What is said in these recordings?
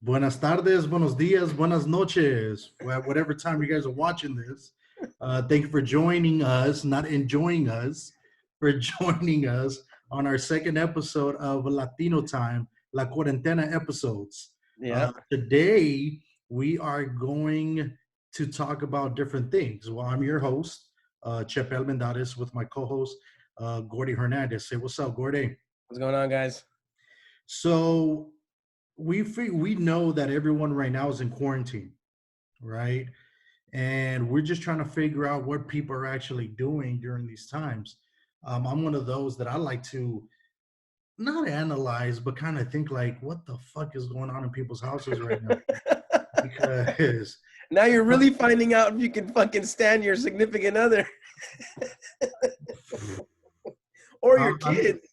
Buenas tardes, buenos dias, buenas noches. Whatever time you guys are watching this, thank you for joining us, not enjoying us, for joining us on our second episode of Latino Time, La Quarentena episodes. Yeah. Today, we are going to talk about different things. Well, I'm your host, Chepel Mendades, with my co-host, Gordy Hernandez. Say what's up, Gordy? What's going on, guys? So we know that everyone right now is in quarantine, right? And we're just trying to figure out what people are actually doing during these times. I'm one of those that I like to not analyze, but kind of think like, what the fuck is going on in people's houses right now? Because Now you're really finding out if you can fucking stand your significant other or your I'm, kids.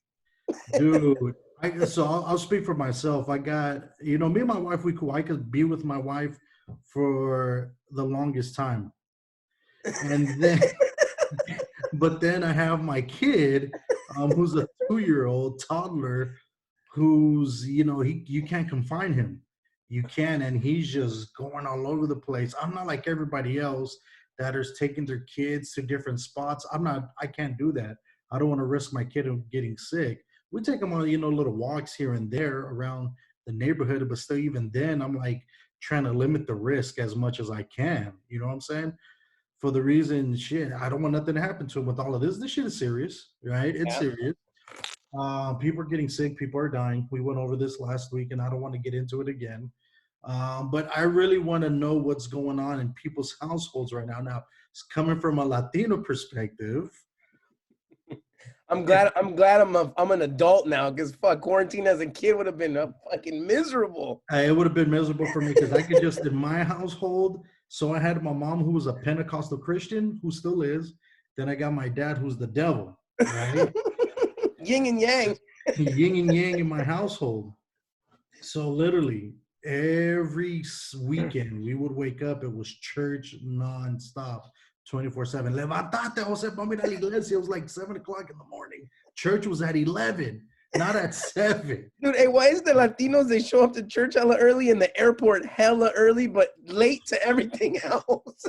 dude, I'll speak for myself. I got, me and my wife, I could be with my wife for the longest time. And then but then I have my kid, who's a 2-year-old toddler, who's you can't confine him, you can, and he's just going all over the place. I'm not like everybody else that is taking their kids to different spots. I can't do that. I don't want to risk my kid getting sick. We take them on little walks here and there around the neighborhood, but still, even then, I'm like trying to limit the risk as much as I can. You know what I'm saying? For the reason, shit, I don't want nothing to happen to him with all of this. This shit is serious, right? It's Yeah. serious. People are getting sick. People are dying. We went over this last week, and I don't want to get into it again. But I really want to know what's going on in people's households right now. Now, it's coming from a Latino perspective. I'm glad I'm an adult now, because fuck, quarantine as a kid would have been fucking miserable. It would have been miserable for me because I could just, in my household, so I had my mom who was a Pentecostal Christian, who still is. Then I got my dad who's the devil, right? Yin and yang. Yin and yang in my household. So literally every weekend we would wake up. It was church nonstop, 24/7. Levantate, Jose, vamos a la iglesia. It was like 7 o'clock in the morning. Church was at 11, not at 7. Dude, hey, why is the Latinos, they show up to church hella early and the airport hella early, but late to everything else?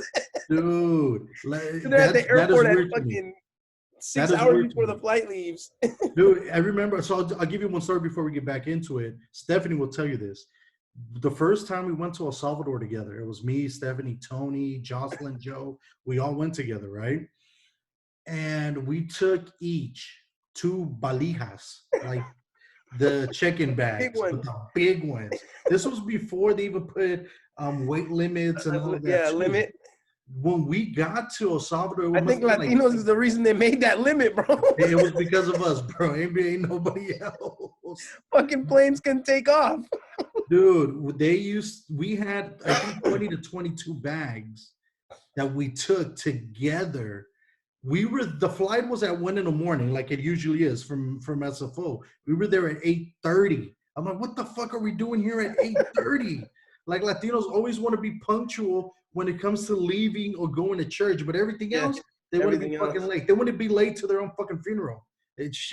Dude, They're at the that is airport at weird to me. fucking That 6 is hours weird to before me. the flight leaves. Dude, I remember. So I'll give you one story before we get back into it. Stephanie will tell you this. The first time we went to El Salvador together, it was me, Stephanie, Tony, Jocelyn, Joe. We all went together, right? And we took each 2 valijas, like the check-in Big bags, one. but the big ones. This was before they even put weight limits and all of that Yeah, too. limit. When we got to El Salvador, I it must think have been like Latinos is the reason they made that limit, bro. it was because of us, bro. Ain't nobody else. Fucking planes can take off. Dude, we had, I think, 20 to 22 bags that we took together. The flight was at 1 in the morning, like it usually is from SFO. We were there at 8:30. I'm like, what the fuck are we doing here at 8:30? Like, Latinos always want to be punctual when it comes to leaving or going to church, but everything Yeah, else, they want to be everything fucking else. late. They want to be late to their own fucking funeral.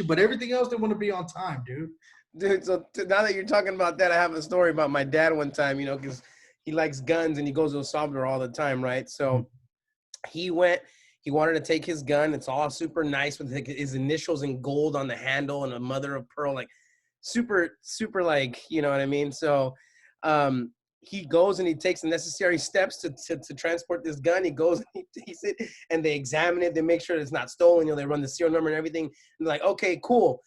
But everything else, they want to be on time, dude. Dude, so now that you're talking about that, I have a story about my dad one time, because he likes guns and he goes to El Salvador all the time, right? So he wanted to take his gun. It's all super nice with his initials in gold on the handle and a mother of pearl, like super, super, like, you know what I mean? So he goes and he takes the necessary steps to transport this gun. He goes and he takes it and they examine it. They make sure it's not stolen. They run the serial number and everything. And they're like, okay, cool.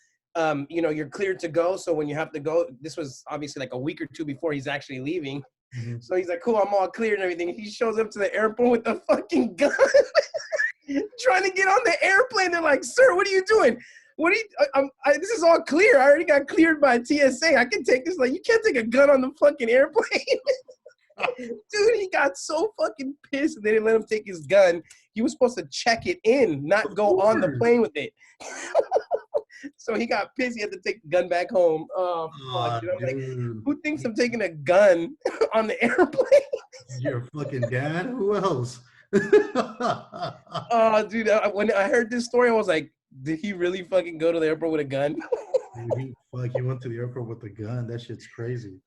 You're cleared to go. So when you have to go, this was obviously like a week or two before he's actually leaving. Mhm. So he's like, cool, I'm all clear and everything. He shows up to the airport with the fucking gun, trying to get on the airplane. They're like, sir, what are you doing? What are you, this is all clear. I already got cleared by TSA. I can take this. Like, you can't take a gun on the fucking airplane. Dude, he got so fucking pissed and they didn't let him take his gun. He was supposed to check it in, not go on the plane with it. So he got pissed. He had to take the gun back home. Oh, fuck. Dude. I'm like, Dude. who thinks I'm taking a gun on the airplane? Your fucking dad? Who else? Oh, dude, when I heard this story, I was like, did he really fucking go to the airport with a gun? Dude, he went to the airport with a gun. That shit's crazy.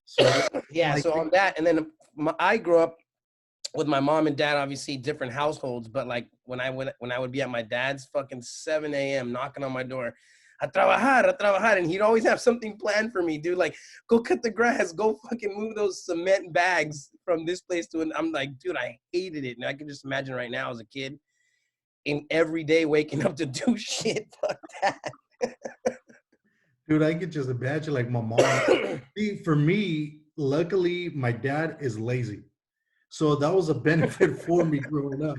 So Yeah, like so on that, and then I grew up with my mom and dad, obviously different households, but like when I would be at my dad's fucking 7 a.m. knocking on my door, a trabajar, and he'd always have something planned for me, dude. Like, go cut the grass, go fucking move those cement bags from this place to an. I'm like, dude, I hated it, and I can just imagine right now as a kid, in every day waking up to do shit. Fuck that. dude, I could just imagine like my mom. See, for me, luckily, my dad is lazy. So that was a benefit for me growing up.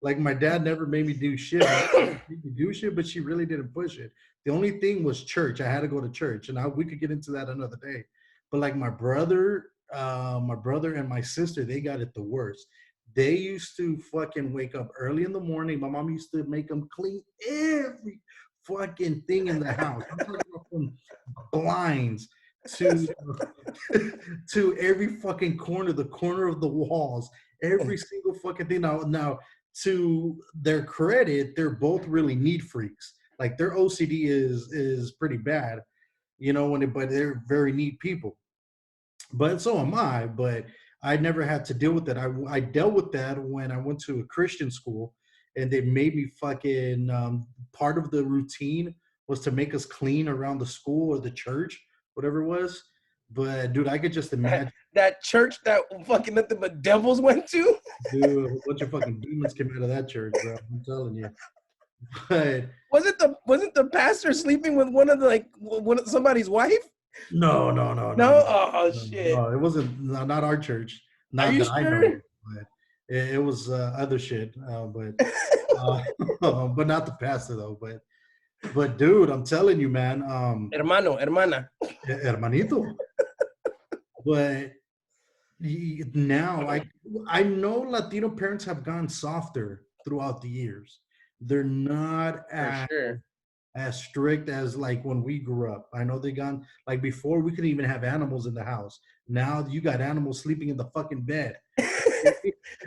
Like my dad never made me do shit. My mom made me do shit, but she really didn't push it. The only thing was church. I had to go to church, and we could get into that another day. But like my brother and my sister, they got it the worst. They used to fucking wake up early in the morning. My mom used to make them clean every fucking thing in the house. I'm talking about from blinds to to every fucking corner, the corner of the walls, every single fucking thing. Now, to their credit, they're both really neat freaks. Like their OCD is pretty bad, but they're very neat people. But so am I. But I never had to deal with that. I dealt with that when I went to a Christian school, and they made me fucking part of the routine was to make us clean around the school or the church, whatever it was. But dude, I could just imagine, That church that fucking nothing but devils went to. dude, a bunch of fucking demons came out of that church, bro. I'm telling you. But Wasn't the pastor sleeping with one of the like somebody's wife? no, no, no, no, No? no, Oh no, shit. no. It wasn't not our church, Are not you that I know sure? of. But it was other shit. Uh, but not the pastor though. But dude, I'm telling you, man, Hermano, hermana. hermanito. But now I know Latino parents have gone softer throughout the years. They're not For sure. as strict as like when we grew up. I know they gone like before we couldn't even have animals in the house. Now you got animals sleeping in the fucking bed.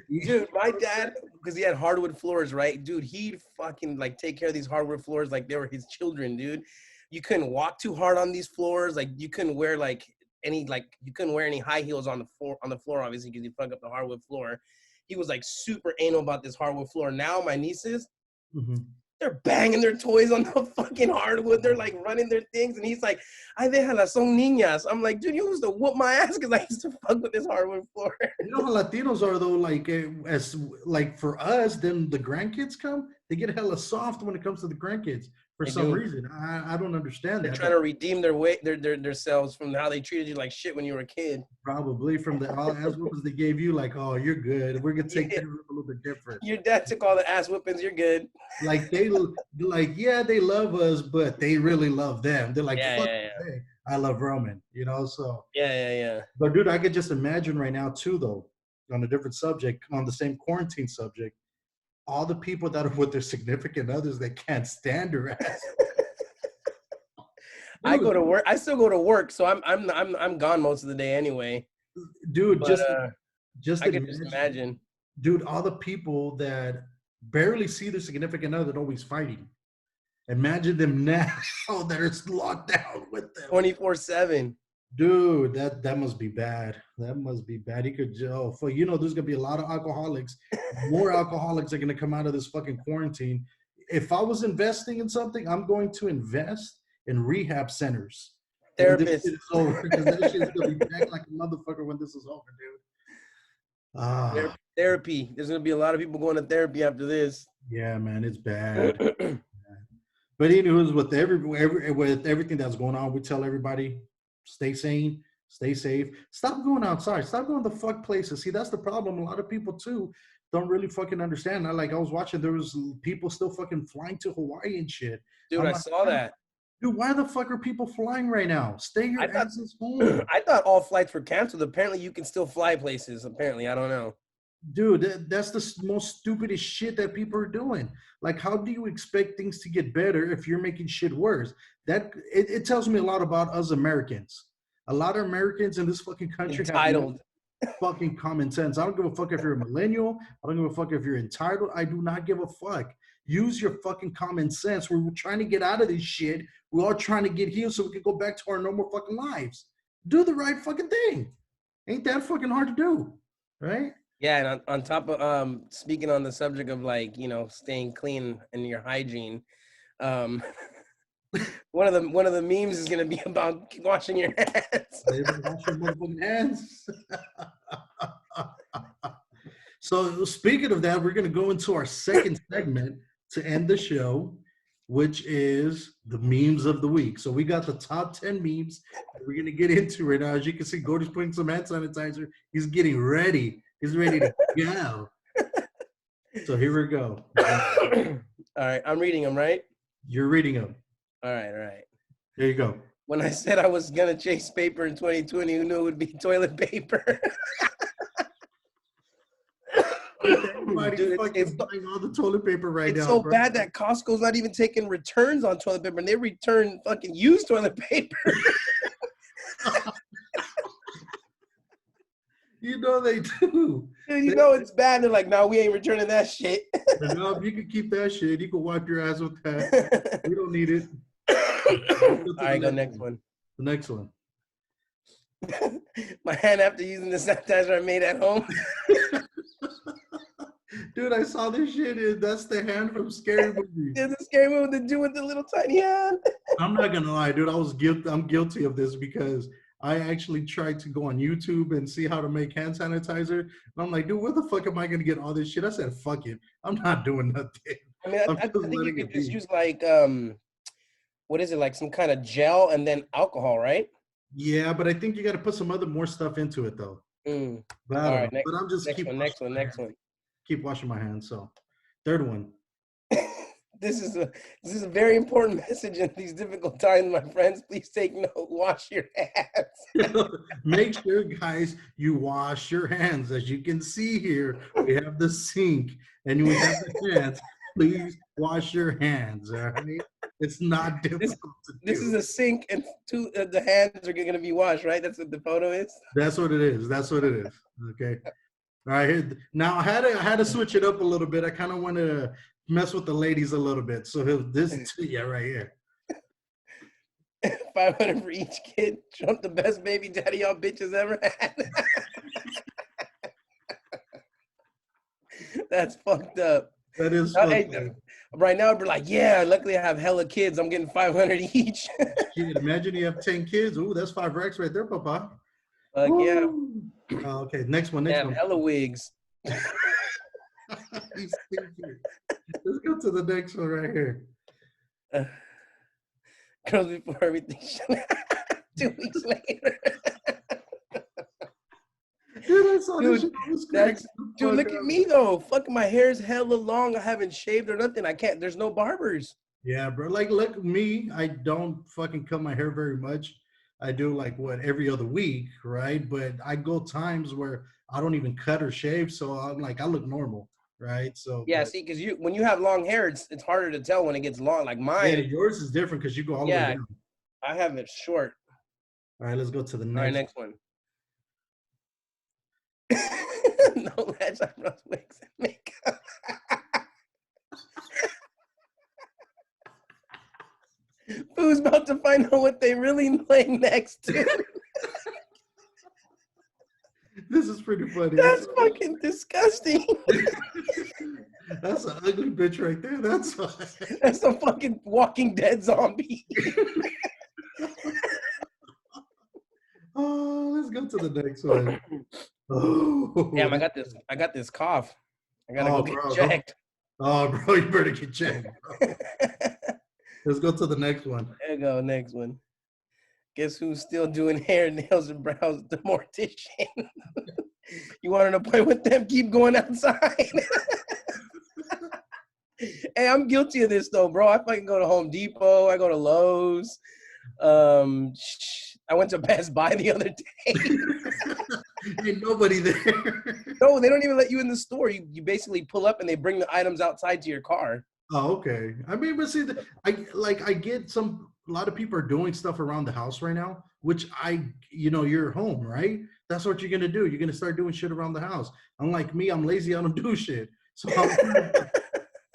Dude, my dad, because he had hardwood floors, right? Dude, he'd fucking like take care of these hardwood floors like they were his children, dude. You couldn't walk too hard on these floors. Like you couldn't wear you couldn't wear any high heels on the floor, obviously, because you fuck up the hardwood floor. He was like super anal about this hardwood floor. Now my nieces, Mhm. they're banging their toys on the fucking hardwood. They're like running their things. And he's like, ay, déjalas, son niñas. I'm like, dude, you used to whoop my ass because I used to fuck with this hardwood floor. You know how Latinos are though, like as like for us, then the grandkids come, they get hella soft when it comes to the grandkids for They some do. reason. I don't understand They're that, trying but to redeem their way, their selves from how they treated you like shit when you were a kid. probably from the all as whoopers they gave you, like, oh, you're good. We're gonna take Yeah, care of it a little bit different. your dad took all the ass whippings. You're good. Like yeah, they love us, but they really love them. They're like, Yeah, fuck, yeah, yeah, hey, I love Roman. So yeah, yeah, yeah. but dude, I could just imagine right now too, though, on a different subject, on the same quarantine subject, all the people that are with their significant others that can't stand their ass. I go Dude, to work. I still go to work, so I'm gone most of the day anyway. dude, But just I could just imagine, imagine dude, all the people that barely see their significant other always fighting. Imagine them now that it's locked down with them. 24/7. Dude, that must be bad. That must be bad. He could, for there's gonna be a lot of alcoholics. More alcoholics are gonna come out of this fucking quarantine. If I was investing in something, I'm going to invest in rehab centers when this Therapist. shit is over, because that shit is gonna be back like a motherfucker when this is over, dude. Ah, Therapy. There's gonna be a lot of people going to therapy after this. yeah, man, it's bad. But anyways, with everything that's going on, we tell everybody, stay sane, stay safe, stop going outside, stop going to fuck places. See, that's the problem. A lot of people too don't really fucking understand. I was watching, there was people still fucking flying to Hawaii and shit. Dude, I'm I like, saw that. dude, why the fuck are people flying right now? Stay I your thought asses home. I thought all flights were canceled. Apparently, you can still fly places. Apparently, I don't know. Dude, that's the most stupidest shit that people are doing. Like, how do you expect things to get better if you're making shit worse? It tells me a lot about us Americans. A lot of Americans in this fucking country have no Entitled. fucking common sense. I don't give a fuck if you're a millennial. I don't give a fuck if you're entitled. I do not give a fuck. Use your fucking common sense. We're trying to get out of this shit. We're all trying to get healed so we can go back to our normal fucking lives. Do the right fucking thing. Ain't that fucking hard to do, right? Yeah, and on top of speaking on the subject of like, staying clean and your hygiene, um one of the memes is gonna be about washing your hands. They better wash your motherfucking hands. So speaking of that, we're gonna go into our second segment to end the show, which is the memes of the week. So we got the top 10 memes that we're gonna get into right now. As you can see, Gordy's putting some hand sanitizer. He's getting ready. He's ready to go. So here we go. All right, I'm reading them, right? You're reading them. All right. There you go. When I said I was gonna chase paper in 2020, who knew it would be toilet paper? Everybody's fucking buying all the toilet paper right now. It's so bad that Costco's not even taking returns on toilet paper, and they return fucking used toilet paper. You know they do. Dude, you know it's bad. They're like, no, we ain't returning that shit. No, you can keep that shit. You can wipe your ass with that. We don't need it. All right, go next one. The next one. My hand after using the sanitizer I made at home. Dude, I saw this shit. That's the hand from Scary Movie. It's a scary movie with the dude with the little tiny hand. I'm not gonna lie, dude. I'm guilty of this because I actually tried to go on YouTube and see how to make hand sanitizer. And I'm like, dude, where the fuck am I gonna get all this shit? I said, fuck it. I'm not doing nothing. I mean, I think you could just use like what is it, like some kind of gel and then alcohol, right? Yeah, but I think you got to put some more stuff into it though. But, all right, but I'm just next one. Keep washing my hands. So, third one. This is a very important message in these difficult times, my friends. Please take note. Wash your hands. Make sure, guys, you wash your hands. As you can see here, we have the sink and we have the hands. Please wash your hands. All right? It's not difficult to do. This is a sink, and the hands are going to be washed, right? That's what the photo is. That's what it is. Okay. All right. Here, now I had to switch it up a little bit. I kind of want to mess with the ladies a little bit. So this is right here. 500 for each kid. Trump the best baby daddy y'all bitches ever had. That's fucked up. That is fucked up. Right now, we're like, yeah, luckily I have hella kids. I'm getting 500 each. Shit, imagine you have 10 kids. Ooh, that's 5 racks right there, papa. Yeah. Okay, next one. Next one. Hella wigs. Let's go to the next one right here. Girls before everything. 2 weeks later. Dude, I saw this shit. Dude, look at me though. Fucking my hair's hella long. I haven't shaved or nothing. I can't. There's no barbers. Yeah, bro. Like, look, me, I don't fucking cut my hair very much. I do like every other week, right? But I go times where I don't even cut or shave, so I'm like, I look normal, right? So yeah, see, because when you have long hair, it's harder to tell when it gets long. Like mine. Yeah, yours is different because you go all the way down. I have it short. All right, let's go to the next. All right, next one. No ledge eyebrows, wigs, and makeup. Who's about to find out what they really lay next to? This is pretty funny. That's fucking disgusting. That's an ugly bitch right there. That's a fucking Walking Dead zombie. Oh, let's go to the next one. Oh. Damn, I got this cough. I gotta go get checked. Oh, bro, you better get checked. Let's go to the next one. There you go, next one. Guess who's still doing hair, nails, and brows? The mortician. You want an appointment with them? Keep going outside. Hey, I'm guilty of this though, bro. I fucking go to Home Depot. I go to Lowe's. I went to Best Buy the other day. Ain't nobody there. No, they don't even let you in the store. You basically pull up and they bring the items outside to your car. Oh, okay. I mean, but see, I get a lot of people are doing stuff around the house right now, which you're home, right? That's what you're going to do. You're going to start doing shit around the house. Unlike me, I'm lazy. I don't do shit. So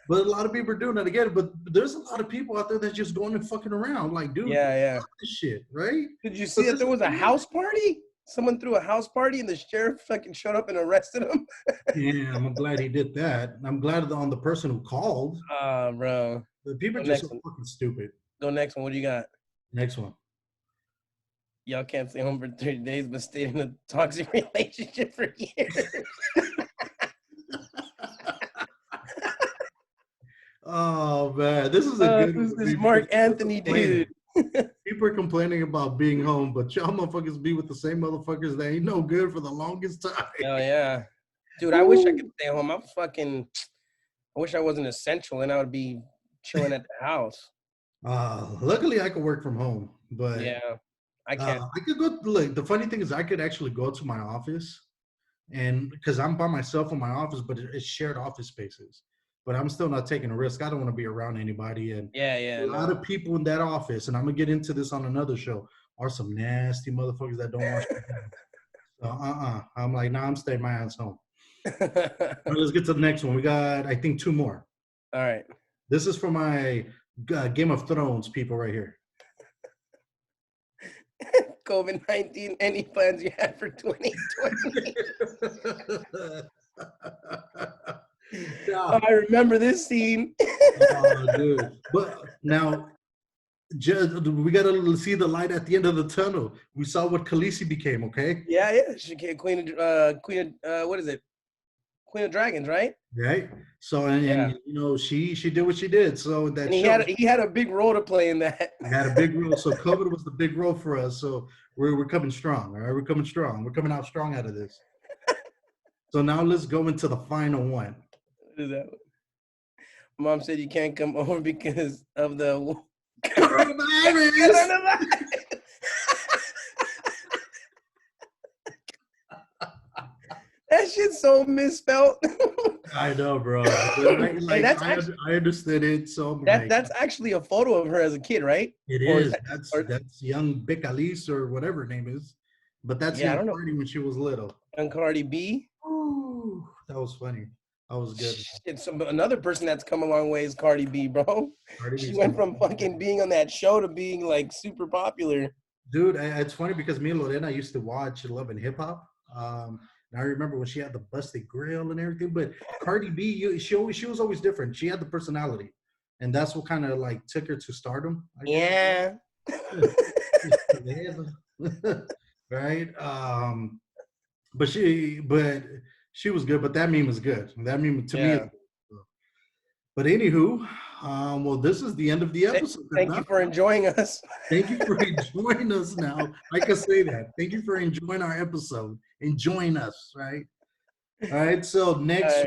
But a lot of people are doing that again. But there's a lot of people out there that's just going and fucking around. Like, dude, Yeah. fuck this shit, right? Did you So see that this there is was a house party? Someone threw a house party and the sheriff fucking showed up and arrested him. yeah, I'm glad he did that. I'm glad on the person who called. Bro. The people Go are just next so one. fucking stupid. Go next one. What do you got? Next one. Y'all can't stay home for 30 days, but stayed in a toxic relationship for years. Oh man, this is a good Who's one. this Because Mark people are Anthony dude? People are complaining about being home, but y'all motherfuckers be with the same motherfuckers that ain't no good for the longest time. Hell yeah. Dude, I wish I could stay home. I wish I wasn't essential and I would be chilling at the house. Luckily, I could work from home, but Yeah, I can't. I could go. Look, the funny thing is, I could actually go to my office, and because I'm by myself in my office, but it's shared office spaces. But I'm still not taking a risk. I don't want to be around anybody, and Yeah, a lot no. of people in that office, and I'm gonna get into this on another show, are some nasty motherfuckers that don't wash their hands. So, I'm like, nah, I'm staying my ass home. All right, let's get to the next one. We got, I think, two more. All right. This is for my Game of Thrones people right here. COVID-19, any plans you had for 2020? Yeah. I remember this scene. Oh, dude. But now, we got to see the light at the end of the tunnel. We saw what Khaleesi became, okay? Yeah. She became Queen of, what is it? Queen of Dragons, right? Right? So, Yeah. you know, she did what she did. So that And show he had a big role to play in that. had a big role. So COVID was the big role for us. So we're coming strong. All right, we're coming strong. We're coming out strong out of this. So now let's go into the final one. What is that? Mom said you can't come over because of the Coronavirus. That shit's so misspelled. I know, bro. But Hey, I understood it. So I'm like, that's actually a photo of her as a kid, right? it Or is is. that, or, That's young Bic Alice or whatever her name is. But that's yeah, I young don't know. Cardi when she was little. And Cardi B. Ooh, that was funny. That was good. It's another person that's come a long way is Cardi B, bro. Cardi She B's went coming. from fucking being on that show to being like super popular. Dude, it's funny because me and Lorena used to watch Love and Hip Hop. And I remember when she had the busted grill and everything. But Cardi B, she was always different. She had the personality, and that's what kind of like took her to stardom, I guess. Yeah. Right. But she was good. But that meme was good. That meme to me is Yeah. good. But anywho, well, this is the end of the episode. Thank you for enjoying us. Thank you for enjoying us now. I can say that. Thank you for enjoying our episode. Enjoying us, right? All right. So next,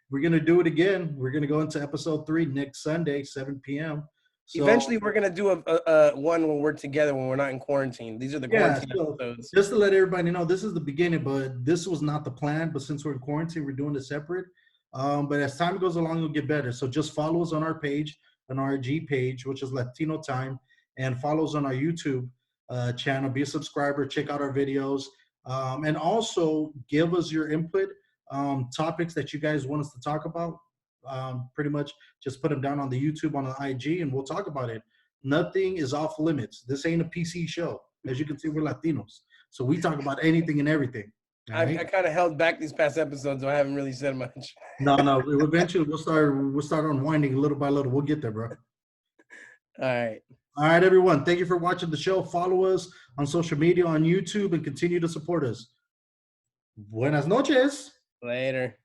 we're going to do it again. We're going to go into episode 3 next Sunday, 7 p.m. So, eventually, we're going to do a one when we're together when we're not in quarantine. These are the quarantine episodes. Just to let everybody know, this is the beginning, but this was not the plan. But since we're in quarantine, we're doing it separate. But as time goes along, it'll get better. So just follow us on our page, on our G page, which is Latino Time, and follow us on our YouTube channel. Be a subscriber. Check out our videos. And also give us your input, topics that you guys want us to talk about. Pretty much just put them down on the YouTube, on the IG, and we'll talk about it. Nothing is off limits. This ain't a PC show. As you can see, we're Latinos. So we talk about anything and everything. I kind of held back these past episodes, so I haven't really said much. No. Eventually, we'll start unwinding little by little. We'll get there, bro. All right, everyone. Thank you for watching the show. Follow us on social media, on YouTube, and continue to support us. Buenas noches. Later.